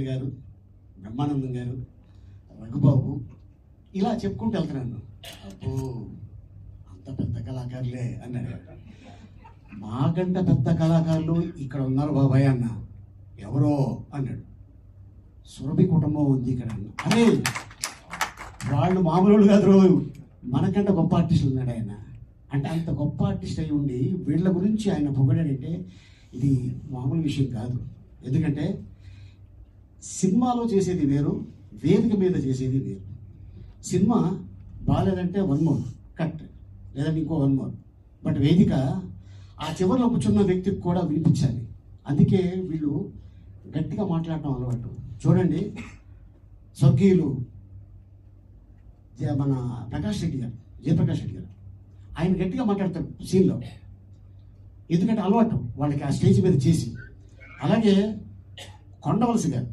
గారు, బ్రహ్మానందం గారు, రఘుబాబు ఇలా చెప్పుకుంటూ వెళ్తున్నాను. అబ్బో అంత పెద్ద కళాకారులే అన్నాడు. మాకంట పెద్ద కళాకారులు ఇక్కడ ఉన్నారు బాబాయ్ అన్న. ఎవరో అన్నాడు. సురభి కుటుంబం ఉంది ఇక్కడ అన్న. అరే వాళ్ళు మామూలు కాదు, మనకంట గొప్ప ఆర్టిస్టులు ఉన్నాడు ఆయన. అంటే అంత గొప్ప ఆర్టిస్ట్ అయి ఉండి వీళ్ళ గురించి ఆయన పొగడాడంటే ఇది మామూలు విషయం కాదు. ఎందుకంటే సినిమాలో చేసేది వేరు, వేదిక మీద చేసేది వేరు. సినిమా బాగాలేదంటే 1 మోర్ కట్, లేదంటే ఇంకో 1 మోర్. బట్ వేదిక ఆ చివరిలో కూర్చున్న వ్యక్తికి కూడా వినిపించాలి. అందుకే వీళ్ళు గట్టిగా మాట్లాడటం అలవాటు. చూడండి, స్వర్గీయులు మన ప్రకాష్ రెడ్డి గారు, జయప్రకాష్ రెడ్డి గారు, ఆయన గట్టిగా మాట్లాడతారు సీన్లో. ఎందుకంటే అలవాటు వాళ్ళకి ఆ స్టేజ్ మీద చేసి. అలాగే కొండవలసి గారు